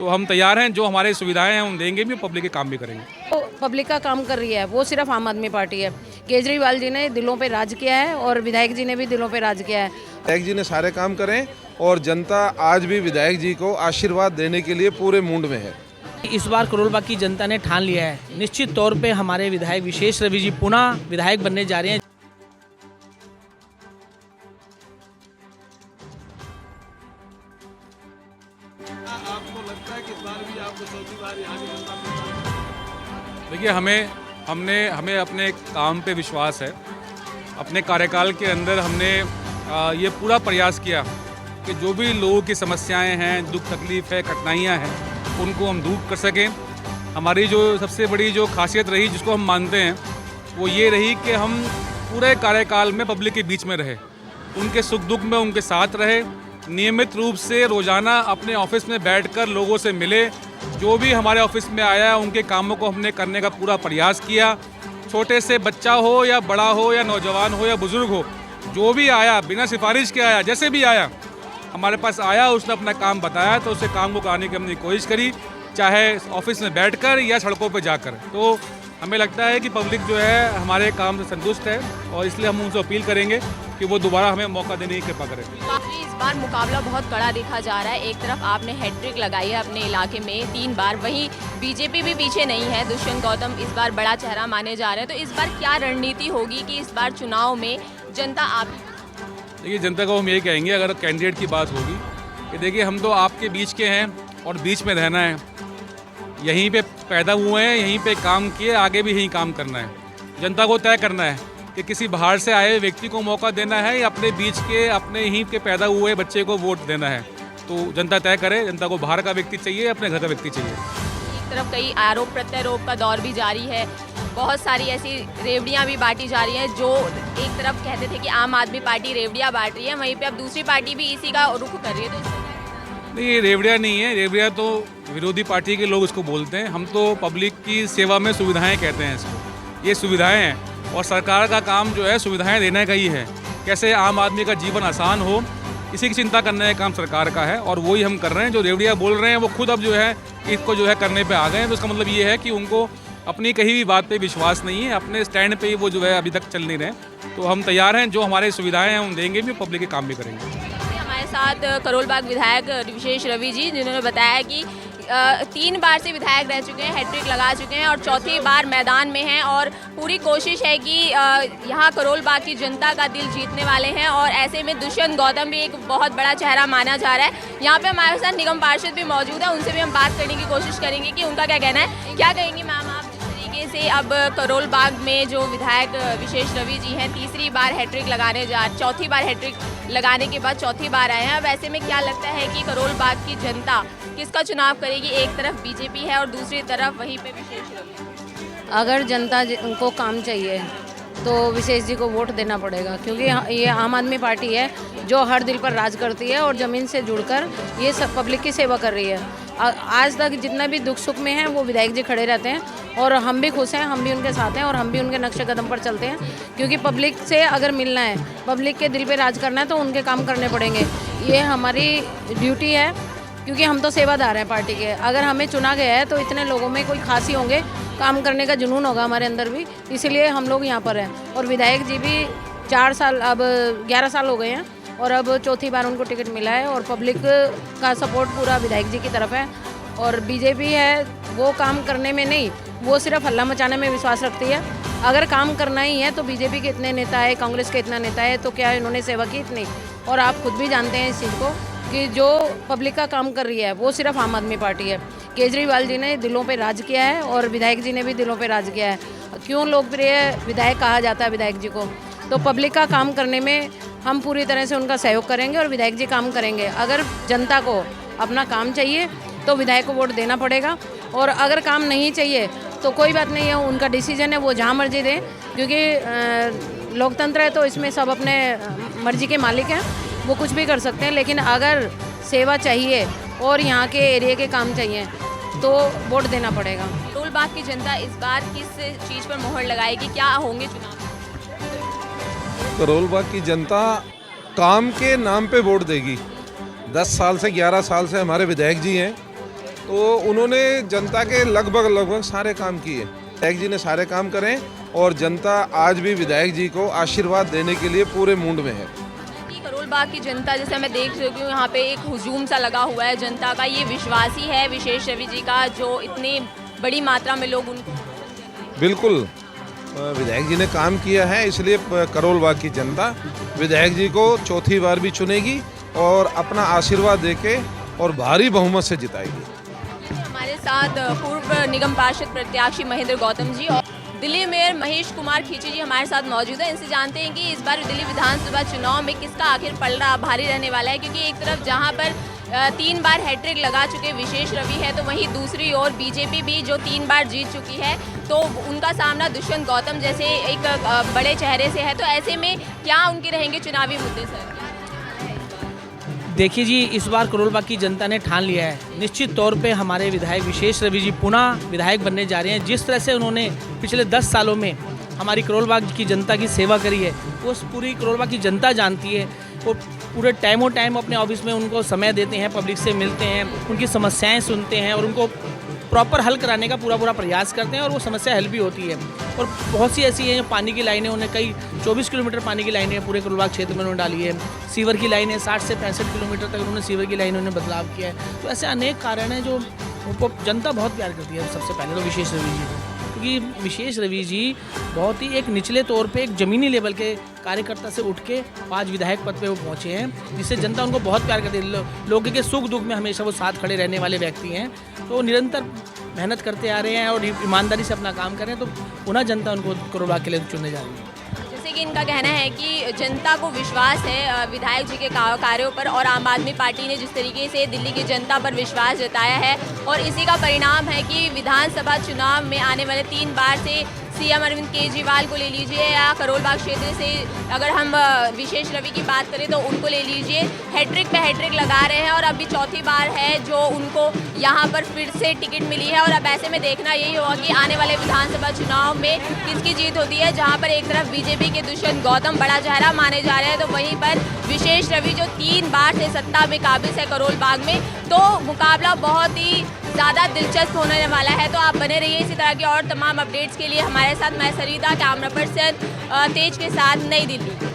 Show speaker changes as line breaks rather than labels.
तो हम तैयार हैं, जो हमारी सुविधाएं हैं उन देंगे भी, पब्लिक के काम भी करेंगे।
तो पब्लिक का काम कर रही है वो सिर्फ आम आदमी पार्टी है। केजरीवाल जी ने दिलों पे राज किया है और विधायक जी ने भी दिलों पे राज किया है।
विधायक जी ने सारे काम करें और जनता आज भी विधायक जी को आशीर्वाद देने के लिए पूरे मूड में है।
इस बार करोल बाग की जनता ने ठान लिया है, निश्चित तौर पे हमारे विधायक विशेष रवि जी पुनः विधायक बनने जा रहे हैं।
आपको लगता है कि इस बार भी आपको चौथी बार यहाँ की जनता?
देखिए, हमें अपने काम पे विश्वास है। अपने कार्यकाल के अंदर हमने ये पूरा प्रयास किया कि जो भी लोगों की समस्याएं हैं, दुख तकलीफ़ है, कठिनाइयां हैं, उनको हम दूर कर सकें। हमारी जो सबसे बड़ी जो खासियत रही, जिसको हम मानते हैं, वो ये रही कि हम पूरे कार्यकाल में पब्लिक के बीच में रहे, उनके सुख दुख में उनके साथ रहे, नियमित रूप से रोज़ाना अपने ऑफिस में बैठकर लोगों से मिले। जो भी हमारे ऑफिस में आया, उनके कामों को हमने करने का पूरा प्रयास किया। छोटे से बच्चा हो या बड़ा हो या नौजवान हो या बुज़ुर्ग हो, जो भी आया, बिना सिफारिश के आया, जैसे भी आया, हमारे पास आया, उसने अपना काम बताया, तो उसे काम को कराने की हमने कोशिश करी, चाहे ऑफिस में बैठकर या सड़कों पर जाकर। तो हमें लगता है कि पब्लिक जो है हमारे काम से संतुष्ट है और इसलिए हम उनसे अपील करेंगे कि वो दोबारा हमें मौका देने की कृपा करें।
काफी इस बार मुकाबला बहुत कड़ा देखा जा रहा है। एक तरफ आपने हैट्रिक लगाई है अपने इलाके में 3 बार, वहीं बीजेपी भी पीछे नहीं है। दुष्यंत गौतम इस बार बड़ा चेहरा माने जा रहे हैं। तो इस बार क्या रणनीति होगी कि इस बार चुनाव में जनता आप?
देखिए, जनता को हम ये कहेंगे, अगर कैंडिडेट की बात होगी, कि देखिए हम तो आपके बीच के हैं और बीच में रहना है। यहीं पे पैदा हुए हैं, यहीं पे काम किए, आगे भी यहीं काम करना है। जनता को तय करना है कि किसी बाहर से आए व्यक्ति को मौका देना है या अपने बीच के, अपने यहीं के पैदा हुए बच्चे को वोट देना है। तो जनता तय करे, जनता को बाहर का व्यक्ति चाहिए, अपने घर का व्यक्ति चाहिए।
एक तरफ कई आरोप प्रत्यारोप का दौर भी जारी है, बहुत सारी ऐसी रेवड़ियां भी बांटी जा रही हैं। जो एक तरफ कहते थे कि आम आदमी पार्टी रेवड़ियां बांट रही है, वहीं पे अब दूसरी पार्टी भी इसी का रुख कर रही है। तो
नहीं, ये रेवड़ियाँ नहीं है। रेवड़ियाँ तो विरोधी पार्टी के लोग इसको बोलते हैं। हम तो पब्लिक की सेवा में सुविधाएं कहते हैं इसको। ये सुविधाएं हैं और सरकार का काम जो है सुविधाएं देने का ही है। कैसे आम आदमी का जीवन आसान हो, इसी की चिंता करने का काम सरकार का है और वही हम कर रहे हैं। जो रेवड़ियाँ बोल रहे हैं वो खुद अब जो है इसको जो है करने पे आ गए हैं। तो इसका मतलब ये है कि उनको अपनी कहीं भी बात पे विश्वास नहीं है, अपने स्टैंड पे ही वो जो है अभी तक चल नहीं रहे। तो हम तैयार हैं, जो हमारी सुविधाएं हैं उन देंगे भी, पब्लिक के काम भी करेंगे।
हमारे साथ करोल बाग विधायक विशेष रवि जी, जिन्होंने बताया कि 3 बार से विधायक रह चुके हैं, हैट्रिक लगा चुके हैं और चौथी बार मैदान में हैं और पूरी कोशिश है कि यहाँ करोल बाग की जनता का दिल जीतने वाले हैं। और ऐसे में दुष्यंत गौतम भी एक बहुत बड़ा चेहरा माना जा रहा है। यहाँ पे हमारे साथ निगम पार्षद भी मौजूद है, उनसे भी हम बात करने की कोशिश करेंगे कि उनका क्या कहना है। क्या कहेंगी मैम आप, जिस तरीके से अब करोल बाग में जो विधायक विशेष रवि जी हैं तीसरी बार हैट्रिक चौथी बार हैट्रिक लगाने के बाद चौथी बार आए हैं, अब ऐसे में क्या लगता है कि करोल बाग की जनता किसका चुनाव करेगी? एक तरफ बीजेपी है और दूसरी तरफ वहीं पे विशेष रवि।
अगर जनता को काम चाहिए तो विशेष जी को वोट देना पड़ेगा, क्योंकि ये आम आदमी पार्टी है जो हर दिल पर राज करती है और ज़मीन से जुड़कर ये सब पब्लिक की सेवा कर रही है। आज तक जितना भी दुख सुख में है वो विधायक जी खड़े रहते हैं और हम भी खुश हैं, हम भी उनके साथ हैं और हम भी उनके नक्शे कदम पर चलते हैं। क्योंकि पब्लिक से अगर मिलना है, पब्लिक के दिल पे राज करना है तो उनके काम करने पड़ेंगे। ये हमारी ड्यूटी है, क्योंकि हम तो सेवादार हैं पार्टी के। अगर हमें चुना गया है तो इतने लोगों में कोई खास ही होंगे, काम करने का जुनून होगा हमारे अंदर भी, इसीलिए हम लोग यहाँ पर हैं। और विधायक जी भी 4 साल, अब 11 साल हो गए हैं और अब चौथी बार उनको टिकट मिला है और पब्लिक का सपोर्ट पूरा विधायक जी की तरफ है। और बीजेपी है वो काम करने में नहीं, वो सिर्फ हल्ला मचाने में विश्वास रखती है। अगर काम करना ही है तो बीजेपी के इतने नेता है, कांग्रेस के इतना नेता है, तो क्या इन्होंने सेवा की इतनी? और आप खुद भी जानते हैं इस चीज़ को कि जो पब्लिक का काम कर रही है वो सिर्फ आम आदमी पार्टी है। केजरीवाल जी ने दिलों पे राज किया है और विधायक जी ने भी दिलों पे राज किया है। क्यों लोकप्रिय विधायक कहा जाता है विधायक जी को? तो पब्लिक का काम करने में हम पूरी तरह से उनका सहयोग करेंगे और विधायक जी काम करेंगे। अगर जनता को अपना काम चाहिए तो विधायक को वोट देना पड़ेगा, और अगर काम नहीं चाहिए तो कोई बात नहीं है, उनका डिसीजन है, वो जहाँ मर्जी दें। क्योंकि लोकतंत्र है तो इसमें सब अपने मर्जी के मालिक हैं, वो कुछ भी कर सकते हैं। लेकिन अगर सेवा चाहिए और यहाँ के एरिया के काम चाहिए तो वोट देना पड़ेगा।
करोल बाग की जनता इस बार किस चीज़ पर मोहर लगाएगी? क्या होंगे चुनाव?
करोल बाग की जनता काम के नाम पे वोट देगी। 10 साल से 11 साल से हमारे विधायक जी हैं, तो उन्होंने जनता के लगभग सारे काम किए। विधायक जी ने सारे काम करें और जनता आज भी विधायक जी को आशीर्वाद देने के लिए पूरे मूड में है।
करोल बाग की जनता, जैसे मैं देख रही हूँ यहाँ पे एक हुजूम सा लगा हुआ है जनता का, ये विश्वास ही है विशेष रवि जी का जो इतनी बड़ी मात्रा में लोग उनको।
बिल्कुल, विधायक जी ने काम किया है, इसलिए करोल बाग की जनता विधायक जी को चौथी बार भी चुनेगी और अपना आशीर्वाद देके और भारी बहुमत से जिताएगी।
हमारे साथ पूर्व निगम पार्षद प्रत्याशी महेंद्र गौतम जी और दिल्ली मेयर महेश कुमार खींची जी हमारे साथ मौजूद है। इनसे जानते हैं कि इस बार दिल्ली विधानसभा चुनाव में किसका आखिर पलड़ा भारी रहने वाला है, क्योंकि एक तरफ जहां पर 3 बार हैट्रिक लगा चुके विशेष रवि है, तो वहीं दूसरी ओर बीजेपी भी जो 3 बार जीत चुकी है, तो उनका सामना दुष्यंत गौतम जैसे एक बड़े चेहरे से है। तो ऐसे में क्या उनके रहेंगे चुनावी मुद्दे सर?
देखिए जी, इस बार करोल बाग की जनता ने ठान लिया है, निश्चित तौर पे हमारे विधायक विशेष रवि जी पुनः विधायक बनने जा रहे हैं। जिस तरह से उन्होंने पिछले 10 सालों में हमारी करोल बाग की जनता की सेवा करी है, वो पूरी करोल बाग की जनता जानती है। वो पूरे टाइम अपने ऑफिस में उनको समय देते हैं, पब्लिक से मिलते हैं, उनकी समस्याएं सुनते हैं और उनको प्रॉपर हल कराने का पूरा प्रयास करते हैं और वो समस्या हल भी होती है। और बहुत सी ऐसी हैं, पानी की लाइनें उन्होंने कई 24 किलोमीटर पानी की लाइनें पूरे करोल बाग क्षेत्र में उन्होंने डाली है। सीवर की लाइनें 60 से 65 किलोमीटर तक उन्होंने सीवर की लाइन उन्होंने बदलाव किया है। तो ऐसे अनेक कारण हैं जो उनको जनता बहुत प्यार करती है। सबसे पहले तो विशेष रवि जी, क्योंकि विशेष रवि जी बहुत ही एक निचले तौर पे एक ज़मीनी लेवल के कार्यकर्ता से उठ के आज विधायक पद पे वो पहुँचे हैं, जिससे जनता उनको बहुत प्यार करती है। लोगों के सुख दुख में हमेशा वो साथ खड़े रहने वाले व्यक्ति हैं। तो निरंतर मेहनत करते आ रहे हैं और ईमानदारी से अपना काम कर रहे हैं, तो पुनः जनता उनको करोल बाग के लिए चुनने जा रही है।
जैसे कि इनका कहना है कि जनता को विश्वास है विधायक जी के कार्यों पर, और आम आदमी पार्टी ने जिस तरीके से दिल्ली की जनता पर विश्वास जताया है, और इसी का परिणाम है कि विधानसभा चुनाव में आने वाले 3 बार से सीएम अरविंद केजरीवाल को ले लीजिए या करोल बाग क्षेत्र से अगर हम विशेष रवि की बात करें तो उनको ले लीजिए, हैट्रिक पे हैट्रिक लगा रहे हैं और अभी चौथी बार है जो उनको यहाँ पर फिर से टिकट मिली है। और अब ऐसे में देखना यही होगा कि आने वाले विधानसभा चुनाव में किसकी जीत होती है, जहाँ पर एक तरफ बीजेपी के दुष्यंत गौतम बड़ा चेहरा माने जा रहे हैं, तो वहीं पर विशेष रवि जो 3 बार से सत्ता में काबिज है करोल बाग में, तो मुकाबला बहुत ही ज़्यादा दिलचस्प होने वाला है। तो आप बने रहिए इसी तरह की और तमाम अपडेट्स के लिए हमारे साथ। मैं सरिता, कैमरा पर्सन तेज के साथ, नई दिल्ली।